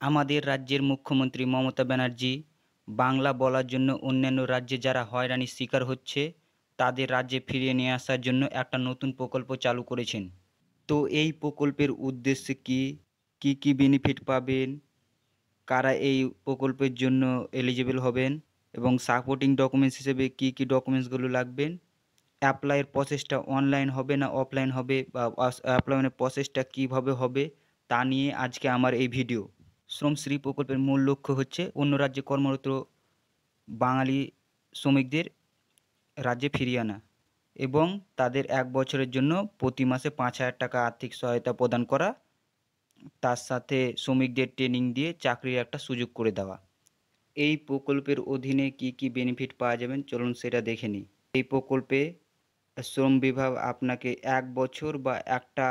আমাদের রাজ্যের মুখ্যমন্ত্রী মমতা ব্যানার্জি বাংলা বলার জন্য অন্যান্য রাজ্যে যারা হয়রানির শিকার হচ্ছে তাদের রাজ্যে ফিরিয়ে নিয়ে আসার জন্য একটা নতুন প্রকল্প চালু করেছেন। তো এই প্রকল্পের উদ্দেশ্য কি, কি কি বেনিফিট পাবেন, কারা এই প্রকল্পের জন্য এলিজিবল হবেন এবং সাপোর্টিং ডকুমেন্টস হিসেবে কি কি ডকুমেন্টসগুলো লাগবেন, অ্যাপ্লাইয়ের প্রসেসটা অনলাইন হবে না অফলাইন হবে বা অ্যাপ্লাইয়ের প্রসেসটা কীভাবে হবে তা নিয়ে আজকে আমার এই ভিডিও। শ্রমশ্রী প্রকল্পের মূল লক্ষ্য হচ্ছে অন্য রাজ্যে কর্মরত বাঙালি শ্রমিকদের রাজ্যে ফিরিয়ে আনা এবং তাদের ১ বছরের জন্য প্রতি মাসে ৫,০০০ টাকা আর্থিক সহায়তা প্রদান করা, তার সাথে শ্রমিকদের ট্রেনিং দিয়ে চাকরির একটা সুযোগ করে দেওয়া। এই প্রকল্পের অধীনে কি কি বেনিফিট পাওয়া যাবেন চলুন সেটা দেখে নিই। এই প্রকল্পে শ্রম বিভাগ আপনাকে ১ বছর বা একটা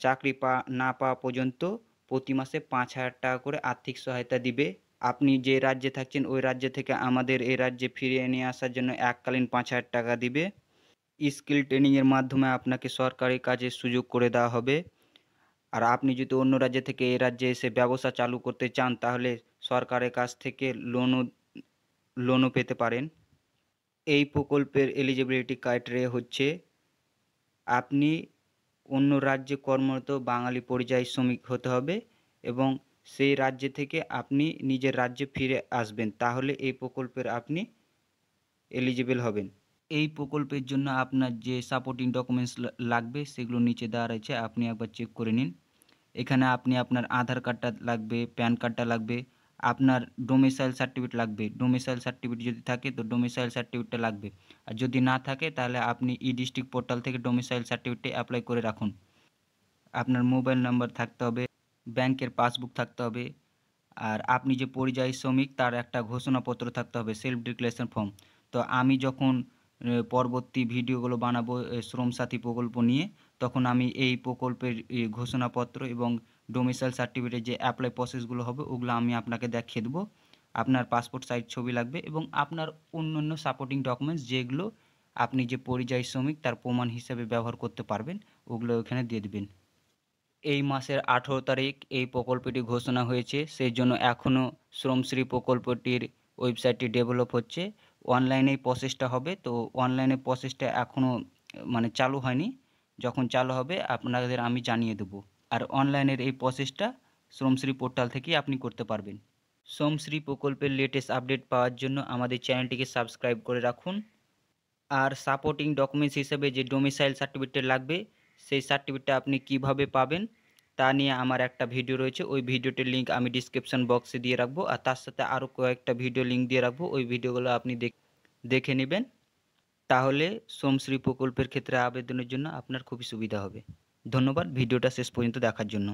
চাকরি না পাওয়া পর্যন্ত প্রতি মাসে ৫,০০০ টাকা করে আর্থিক সহায়তা দিবে। আপনি যে রাজ্যে থাকছেন ওই রাজ্য থেকে আমাদের এই রাজ্যে ফিরিয়ে নিয়ে আসার জন্য এককালীন ৫,০০০ টাকা দিবে। স্কিল ট্রেনিংয়ের মাধ্যমে আপনাকে সরকারি কাজের সুযোগ করে দেওয়া হবে। আর আপনি যদি অন্য রাজ্য থেকে এই রাজ্যে এসে ব্যবসা চালু করতে চান তাহলে সরকারের কাছ থেকে লোনও পেতে পারেন। এই প্রকল্পের এলিজিবিলিটি ক্রাইটেরিয়া হচ্ছে আপনি অন্য রাজ্যে কর্মরত বাঙালি পরিযায়ী শ্রমিক হতে হবে এবং সেই রাজ্য থেকে আপনি নিজের রাজ্যে ফিরে আসবেন, তাহলে এই প্রকল্পের আপনি এলিজিবল হবেন। এই প্রকল্পের জন্য আপনার যে সাপোর্টিং ডকুমেন্টস লাগবে সেগুলো নিচে দেওয়া রয়েছে, আপনি একবার চেক করে নিন। এখানে আপনি আপনার আধার কার্ডটা লাগবে, প্যান কার্ডটা লাগবে, আপনার ডোমিসাইল সার্টিফিকেট লাগবে। ডোমিসাইল সার্টিফিকেট যদি থাকে তো ডোমিসাইল সার্টিফিকেটটা লাগবে, আর যদি না থাকে তাহলে আপনি ই-ডিস্ট্রিক্ট পোর্টাল থেকে ডোমিসাইল সার্টিফিকেটটি অ্যাপ্লাই করে রাখুন। আপনার মোবাইল নাম্বার থাকতে হবে, ব্যাংকের পাসবুক থাকতে হবে, আর আপনি যে পরিযায়ী শ্রমিক তার একটা ঘোষণাপত্র থাকতে হবে, সেলফ ডিক্লারেশন ফর্ম। তো আমি যখন পরবর্তী ভিডিওগুলো বানাবো শ্রম সাথী প্রকল্প নিয়ে, তখন আমি এই প্রকল্পের ঘোষণাপত্র এবং ডোমিসাইল সার্টিফিকেটের যে অ্যাপ্লাই প্রসেসগুলো হবে ওগুলো আমি আপনাকে দেখিয়ে দেবো। আপনার পাসপোর্ট সাইজ ছবি লাগবে এবং আপনার অন্যান্য সাপোর্টিং ডকুমেন্টস যেগুলো আপনি যে পরিযায়ী শ্রমিক তার প্রমাণ হিসেবে ব্যবহার করতে পারবেন ওগুলো ওখানে দিয়ে দেবেন। এই মাসের ১৮ তারিখ এই প্রকল্পটি ঘোষণা হয়েছে, সেই জন্য এখনও শ্রমশ্রী প্রকল্পটির ওয়েবসাইটটি ডেভেলপ হচ্ছে। অনলাইনেই প্রসেসটা হবে, তো অনলাইনে প্রসেসটা এখনও চালু হয়নি। যখন চালু হবে আপনাদের আমি জানিয়ে দেবো। আর অনলাইনের এই প্রসেসটা শ্রমশ্রী পোর্টাল থেকেই আপনি করতে পারবেন। শ্রমশ্রী প্রকল্পের লেটেস্ট আপডেট পাওয়ার জন্য আমাদের চ্যানেলটিকে সাবস্ক্রাইব করে রাখুন। আর সাপোর্টিং ডকুমেন্টস হিসেবে যে ডোমিসাইল সার্টিফিকেটটা লাগবে সেই সার্টিফিকেটটা আপনি কিভাবে পাবেন তা নিয়ে আমার একটা ভিডিও রয়েছে, ওই ভিডিওটির লিঙ্ক আমি ডিসক্রিপশন বক্সে দিয়ে রাখবো, আর তার সাথে আরও কয়েকটা ভিডিও লিঙ্ক দিয়ে রাখবো, ওই ভিডিওগুলো আপনি দেখে নেবেন। তাহলে শ্রমশ্রী প্রকল্পের ক্ষেত্রে আবেদনের জন্য আপনার খুবই সুবিধা হবে। ধন্যবাদ ভিডিওটা শেষ পর্যন্ত দেখার জন্য।